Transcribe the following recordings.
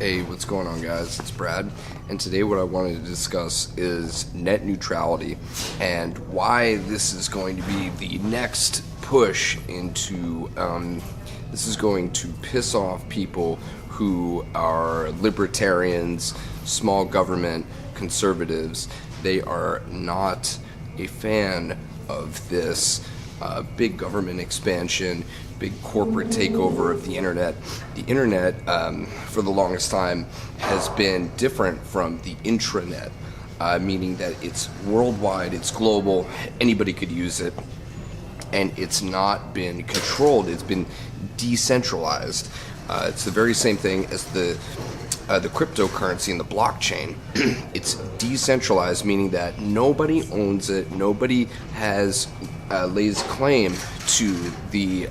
Hey, what's going on, guys? It's Brad, and today what I wanted to discuss is net neutrality and why this is going to be the next push into, this is going to piss off people who are libertarians, small government, conservatives. They are not a fan of this big government expansion, big corporate takeover of the internet. The internet, for the longest time, has been different from the intranet, meaning that it's worldwide, it's global, anybody could use it, and it's not been controlled, it's been decentralized. It's the very same thing as the cryptocurrency and the blockchain. It's decentralized, meaning that nobody owns it, nobody has lays claim to the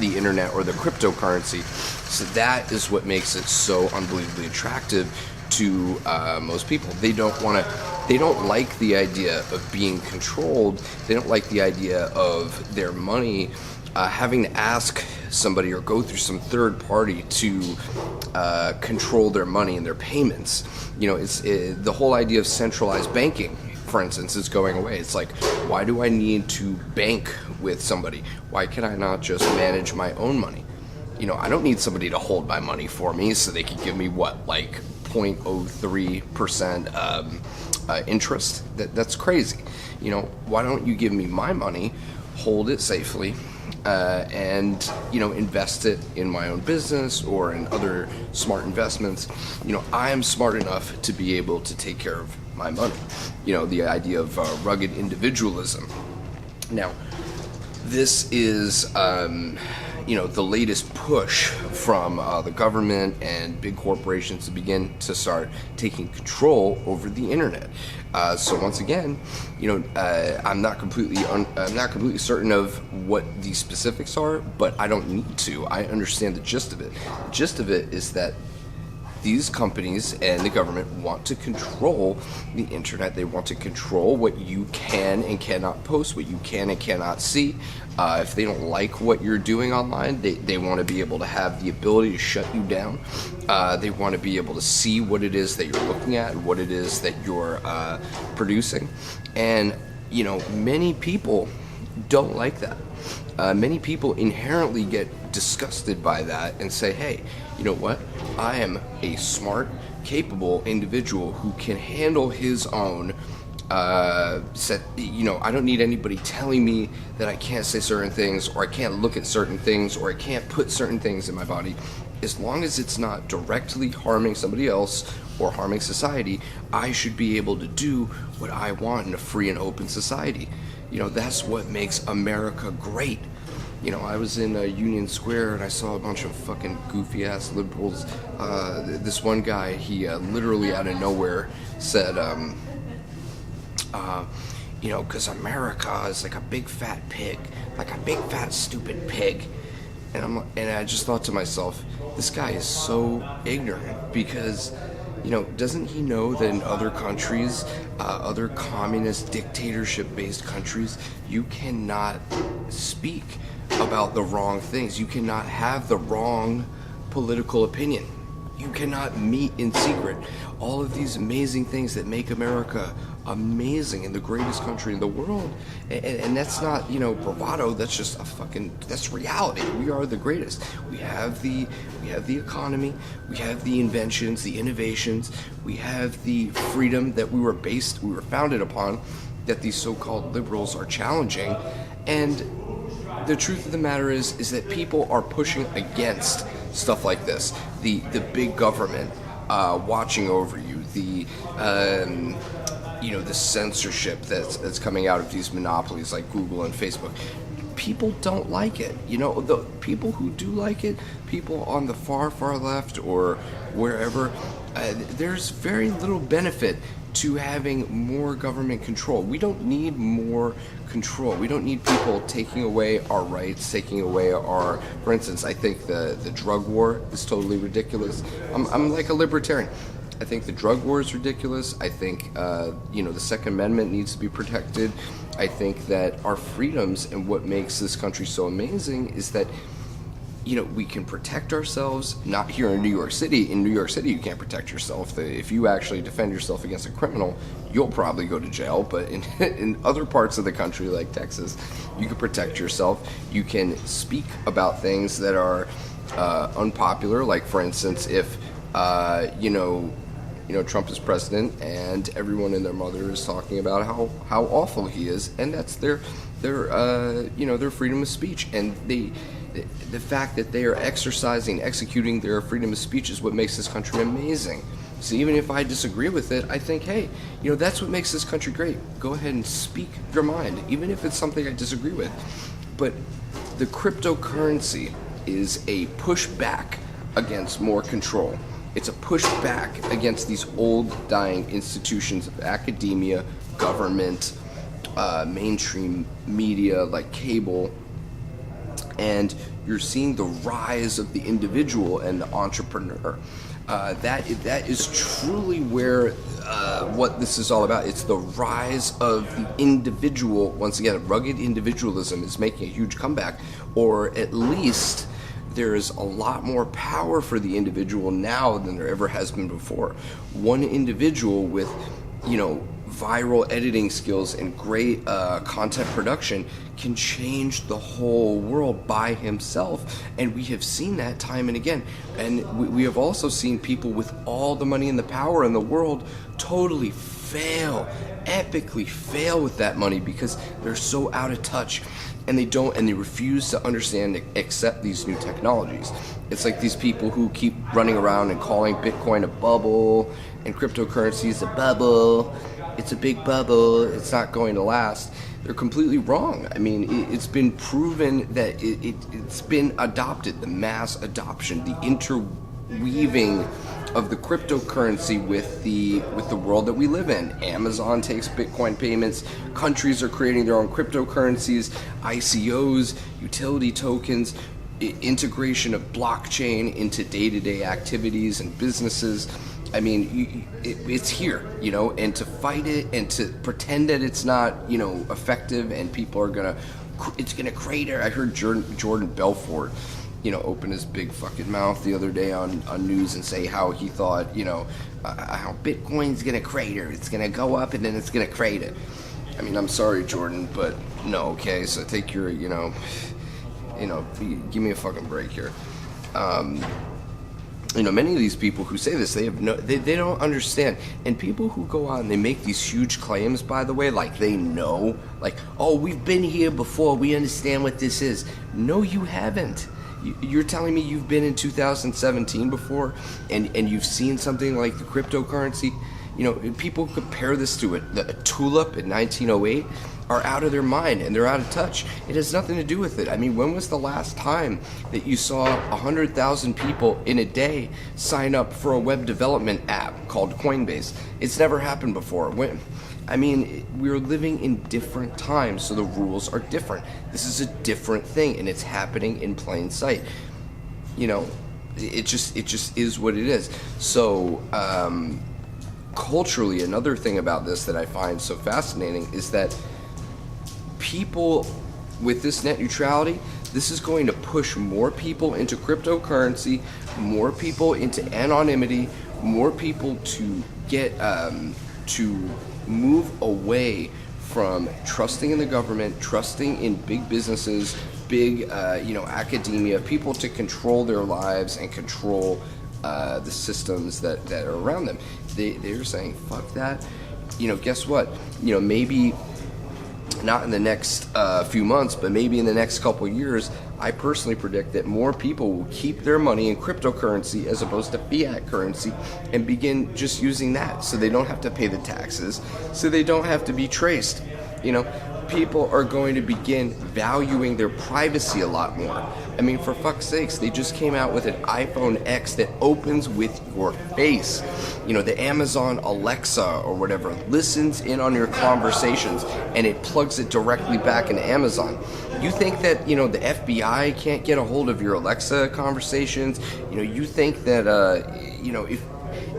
internet or the cryptocurrency. So that is what makes it so unbelievably attractive to most people. They don't like the idea of being controlled. They don't like the idea of their money having to ask somebody or go through some third party to control their money and their payments. You know, the whole idea of centralized banking, for instance, is going away. It's like, why do I need to bank with somebody? Why can I not just manage my own money? You know, I don't need somebody to hold my money for me so they can give me what, like 0.03% interest? That's crazy. You know, why don't you give me my money, hold it safely, and, you know, invest it in my own business or in other smart investments. You know, I am smart enough to be able to take care of my money. You know, the idea of rugged individualism. Now, this is, you know, the latest push from the government and big corporations to begin to start taking control over the internet. So once again, you know, I'm not completely certain of what the specifics are, but I don't need to. I understand the gist of it. The gist of it is that these companies and the government want to control the internet. They want to control what you can and cannot post, what you can and cannot see. If they don't like what you're doing online, they want to be able to have the ability to shut you down. They want to be able to see what it is that you're looking at, what it is that you're producing. And, you know, many people don't like that. Many people inherently get disgusted by that and say, hey, you know what? I am a smart, capable individual who can handle his own you know, I don't need anybody telling me that I can't say certain things, or I can't look at certain things, or I can't put certain things in my body. As long as it's not directly harming somebody else or harming society, I should be able to do what I want in a free and open society. You know, that's what makes America great. You know, I was in Union Square and I saw a bunch of fucking goofy ass liberals. This one guy, he literally out of nowhere said, you know, because America is like a big fat pig, like a big fat stupid pig. And I just thought to myself, this guy is so ignorant, because, you know, doesn't he know that in other countries, other communist dictatorship-based countries, you cannot speak about the wrong things. You cannot have the wrong political opinion. You cannot meet in secret. All of these amazing things that make America amazing and the greatest country in the world. And that's not, you know, bravado. That's just that's reality. We are the greatest. We have the economy. We have the inventions, the innovations. We have the freedom that we were founded upon, that these so-called liberals are challenging. And the truth of the matter is that people are pushing against stuff like this. The big government watching over you, you know, the censorship that's coming out of these monopolies like Google and Facebook. People don't like it. You know, the people who do like it, people on the far left or wherever, there's very little benefit to having more government control. We don't need more control. We don't need people taking away our rights, taking away our, for instance, I think the drug war is totally ridiculous. I'm like a libertarian. I think the drug war is ridiculous. I think, you know, the Second Amendment needs to be protected. I think that our freedoms and what makes this country so amazing is that we can protect ourselves. Not here in New York City. In New York City, you can't protect yourself. If you actually defend yourself against a criminal, you'll probably go to jail. But in other parts of the country, like Texas, you can protect yourself. You can speak about things that are unpopular. Like, for instance, if Trump is president and everyone and their mother is talking about how awful he is, and that's their freedom of speech, and the fact that they are executing their freedom of speech is what makes this country amazing. So even if I disagree with it, I think, hey, that's what makes this country great. Go ahead and speak your mind, even if it's something I disagree with. But the cryptocurrency is a pushback against more control. It's a pushback against these old, dying institutions of academia, government, mainstream media like cable, and you're seeing the rise of the individual and the entrepreneur. That is truly where what this is all about. It's the rise of the individual. Once again, rugged individualism is making a huge comeback, or at least there's a lot more power for the individual now than there ever has been before. One individual with, viral editing skills and great content production can change the whole world by himself, and we have seen that time and again. And we have also seen people with all the money and the power in the world totally fail, epically fail with that money, because they're so out of touch, and they refuse to understand and accept these new technologies. It's like these people who keep running around and calling Bitcoin a bubble and cryptocurrency is a bubble. It's a big bubble. It's not going to last. They're completely wrong. I mean, it's been proven that it's been adopted, the mass adoption, the interweaving of the cryptocurrency with the world that we live in. Amazon takes Bitcoin payments. Countries are creating their own cryptocurrencies, ICOs, utility tokens, integration of blockchain into day-to-day activities and businesses. I mean, it's here, and to fight it and to pretend that it's not, effective and people are it's gonna crater. I heard Jordan Belfort, open his big fucking mouth the other day on news and say how he thought, how Bitcoin's gonna crater. It's gonna go up and then it's gonna crater. I mean, I'm sorry, Jordan, but no, okay, so take your, give me a fucking break here. Many of these people who say this, they don't understand. And people who go out and they make these huge claims, by the way, like they know, like, oh, we've been here before, we understand what this is. No, you haven't. You're telling me you've been in 2017 before and you've seen something like the cryptocurrency? People compare this to a tulip in 1908 are out of their mind and they're out of touch. It has nothing to do with it. I mean, when was the last time that you saw 100,000 people in a day sign up for a web development app called Coinbase? It's never happened before. We're living in different times, so the rules are different. This is a different thing, and it's happening in plain sight. It just is what it is. So, culturally, another thing about this that I find so fascinating is that people with this net neutrality, this is going to push more people into cryptocurrency, more people into anonymity, more people to get to move away from trusting in the government, trusting in big businesses, big academia, people to control their lives and control the systems that are around them. They're saying, fuck that. Guess what? Maybe not in the next few months, but maybe in the next couple years, I personally predict that more people will keep their money in cryptocurrency as opposed to fiat currency and begin just using that, so they don't have to pay the taxes, so they don't have to be traced. People are going to begin valuing their privacy a lot more. I mean, for fuck's sakes, they just came out with an iPhone X that opens with your face. The Amazon Alexa or whatever listens in on your conversations and it plugs it directly back into Amazon. You think that, the FBI can't get a hold of your Alexa conversations? You think that,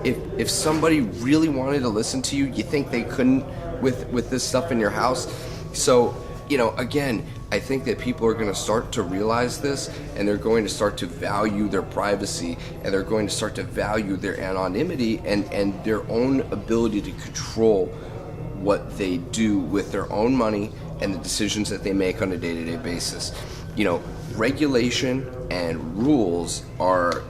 if somebody really wanted to listen to you, you think they couldn't with this stuff in your house? So again, I think that people are going to start to realize this, and they're going to start to value their privacy, and they're going to start to value their anonymity and their own ability to control what they do with their own money and the decisions that they make on a day-to-day basis. Regulation and rules are,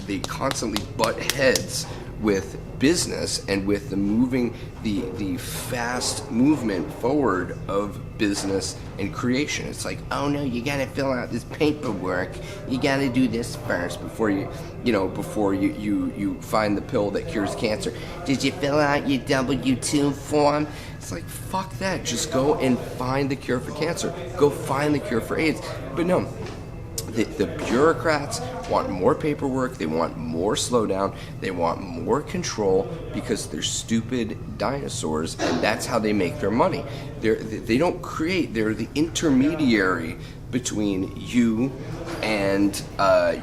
they constantly butt heads with business and with the fast movement forward of business and creation. It's like, oh no, you gotta fill out this paperwork, you gotta do this first before you find the pill that cures cancer. Did you fill out your W-2 form? It's like, fuck that, just go and find the cure for cancer, go find the cure for AIDS. But no, the bureaucrats want more paperwork, they want more slowdown, they want more control because they're stupid dinosaurs, and that's how they make their money. They don't create, they're the intermediary between you and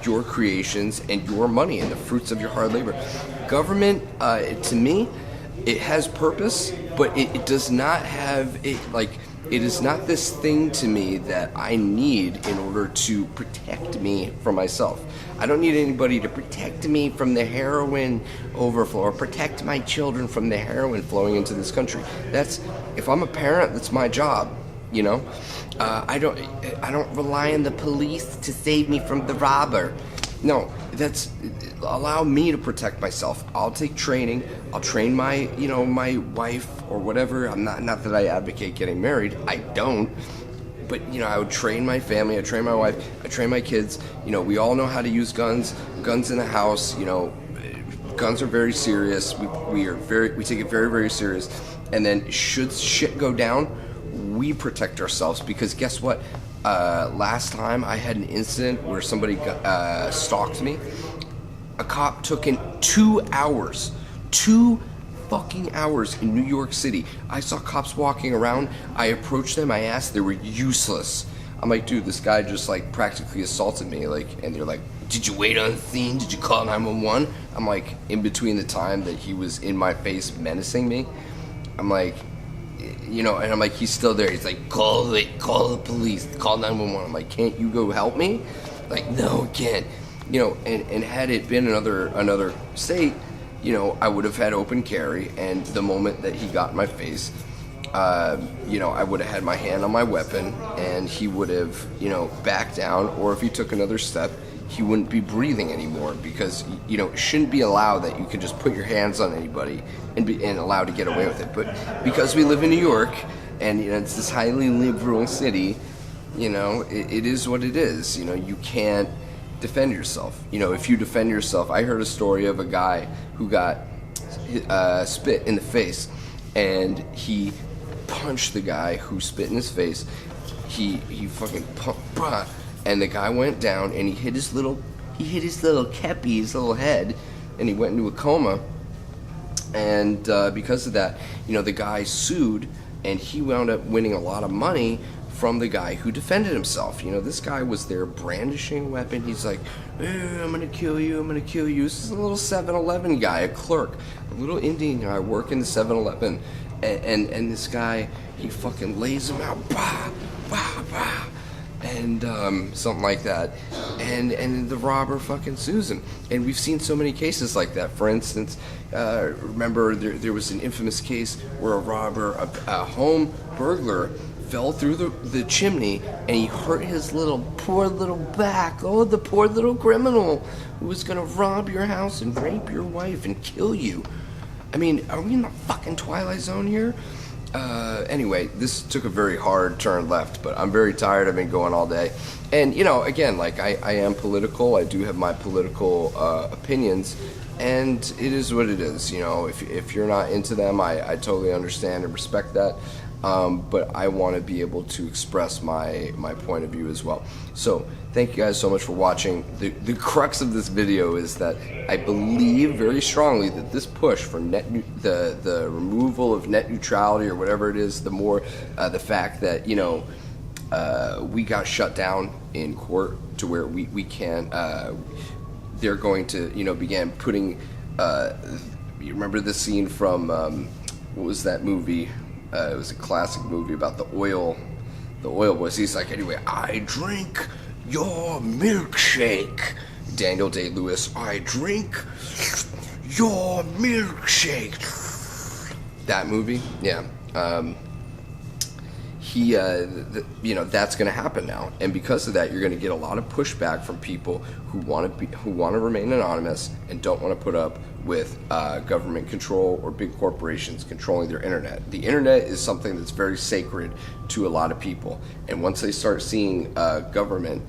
your creations and your money and the fruits of your hard labor. Government, to me, it has purpose, but it does not have it is not this thing to me that I need in order to protect me from myself. I don't need anybody to protect me from the heroin overflow or protect my children from the heroin flowing into this country. If I'm a parent, that's my job. I don't rely on the police to save me from the robber. No, allow me to protect myself. I'll take training. I'll train my wife or whatever. I'm not that I advocate getting married. I don't. But, I would train my family. I train my wife. I train my kids. We all know how to use guns. Guns in the house. Guns are very serious. We take it very, very serious. And then should shit go down, we protect ourselves, because guess what? Last time I had an incident where somebody stalked me. A cop took in 2 hours. 2 fucking hours in New York City. I saw cops walking around. I approached them. I asked. They were useless. I'm like, dude, this guy just practically assaulted me. And they're like, did you wait on the scene? Did you call 911? I'm like, in between the time that he was in my face menacing me, I'm like, and I'm like, he's still there. He's like, call the police, call 911. I'm like, can't you go help me? Like, no, can't. And had it been another state, I would have had open carry, and the moment that he got in my face, I would have had my hand on my weapon, and he would have, backed down, or if he took another step, he wouldn't be breathing anymore, because, it shouldn't be allowed that you can just put your hands on anybody and allowed to get away with it. But because we live in New York, and, it's this highly liberal city, it is what it is. You can't defend yourself. If you defend yourself, I heard a story of a guy who got spit in the face, and he punched the guy who spit in his face. He fucking punched, and the guy went down, and he hit his little kepi, his little head, and he went into a coma. And because of that, the guy sued, and he wound up winning a lot of money from the guy who defended himself. This guy was there brandishing a weapon. He's like, I'm gonna kill you, I'm gonna kill you. This is a little 7-Eleven guy, a clerk, a little Indian guy working the 7-Eleven. And this guy, he fucking lays him out, bah, bah, bah, and something like that. And the robber fucking sues him. And we've seen so many cases like that. For instance, remember there was an infamous case where a robber, a home burglar, fell through the chimney, and he hurt his poor little back. Oh, the poor little criminal who was gonna rob your house and rape your wife and kill you. I mean, are we in the fucking Twilight Zone here? Anyway, this took a very hard turn left, but I'm very tired. I've been going all day. And, again, I am political. I do have my political opinions, and it is what it is. If you're not into them, I totally understand and respect that. But I want to be able to express my point of view as well. So thank you guys so much for watching. The crux of this video is that I believe very strongly that this push for the removal of net neutrality, or whatever it is, the fact that we got shut down in court to where we can't. They're going to begin putting. You remember the scene from what was that movie? It was a classic movie about the oil the oil voice. He's like, anyway, I drink your milkshake. Daniel Day-Lewis, I drink your milkshake. That movie, yeah. That's going to happen now, and because of that, you're going to get a lot of pushback from people who want to remain anonymous and don't want to put up with government control or big corporations controlling their internet. The internet is something that's very sacred to a lot of people, and once they start seeing government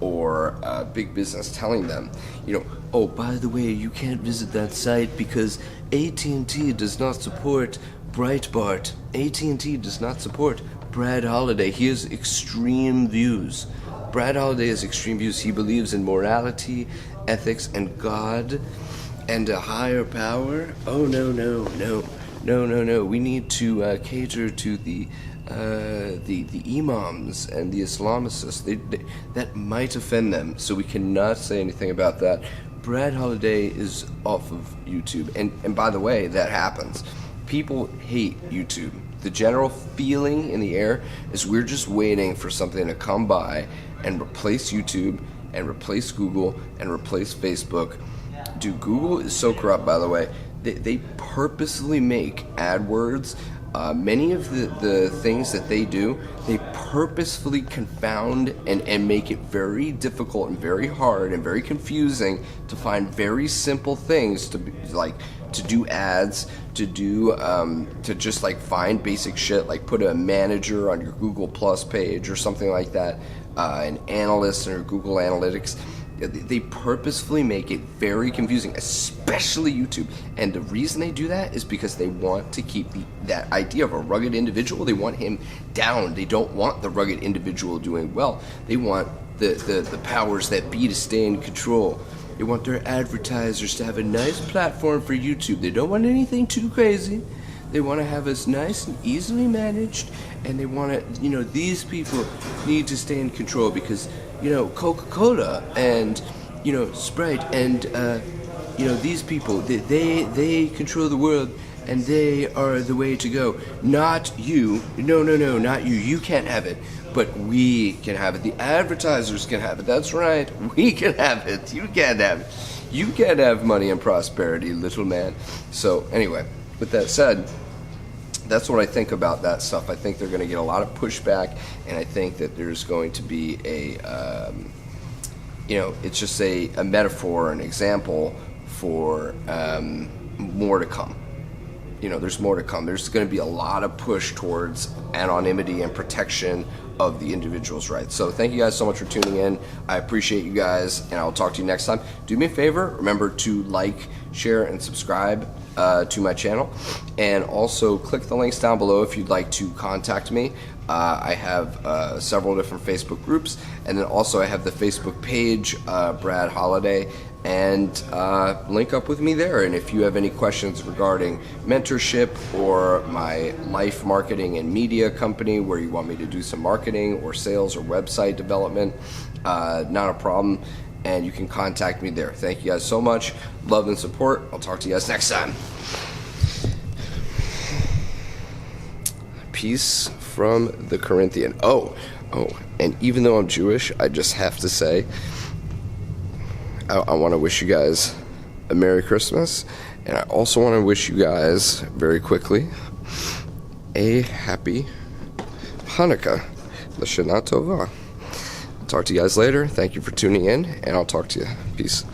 or big business telling them, oh, by the way, you can't visit that site because AT&T does not support Breitbart. AT&T does not support Brad Holiday. He has extreme views. Brad Holiday has extreme views. He believes in morality, ethics, and God, and a higher power. Oh, no. We need to cater to the imams and the Islamicists. That might offend them, so we cannot say anything about that. Brad Holiday is off of YouTube, and by the way, that happens. People hate YouTube. The general feeling in the air is we're just waiting for something to come by and replace YouTube and replace Google and replace Facebook. Dude, Google is so corrupt, by the way. They purposely make AdWords. Many of the things that they do, they purposefully confound and make it very difficult and very hard and very confusing to find very simple things to do ads, to just like find basic shit, like put a manager on your Google Plus page or something like that, an analyst in your Google Analytics. They purposefully make it very confusing, especially YouTube. And the reason they do that is because they want to keep that idea of a rugged individual. They want him down. They don't want the rugged individual doing well. They want the powers that be to stay in control. They want their advertisers to have a nice platform for YouTube. They don't want anything too crazy. They want to have us nice and easily managed, and they want to, these people need to stay in control because, Coca-Cola and, Sprite and, these people, they control the world and they are the way to go. Not you. No, not you. You can't have it. But we can have it. The advertisers can have it. That's right. We can have it. You can't have it. You can't have money and prosperity, little man. So anyway, with that said, that's what I think about that stuff. I think they're going to get a lot of pushback, and I think that there's going to be it's just a metaphor, an example for more to come. There's more to come. There's going to be a lot of push towards anonymity and protection of the individual's rights. So thank you guys so much for tuning in. I appreciate you guys, and I'll talk to you next time. Do me a favor, remember to like, share, and subscribe to my channel, and also click the links down below if you'd like to contact me. I have several different Facebook groups, and then also I have the Facebook page, Brad Holiday, and link up with me there. And if you have any questions regarding mentorship or my life marketing and media company where you want me to do some marketing or sales or website development, not a problem, and you can contact me there. Thank you guys so much. Love and support. I'll talk to you guys next time. Peace from the Corinthian. Oh, and even though I'm Jewish, I just have to say, I want to wish you guys a Merry Christmas, and I also want to wish you guys, very quickly, a Happy Hanukkah. L'Shana Tova. I'll talk to you guys later. Thank you for tuning in, and I'll talk to you. Peace.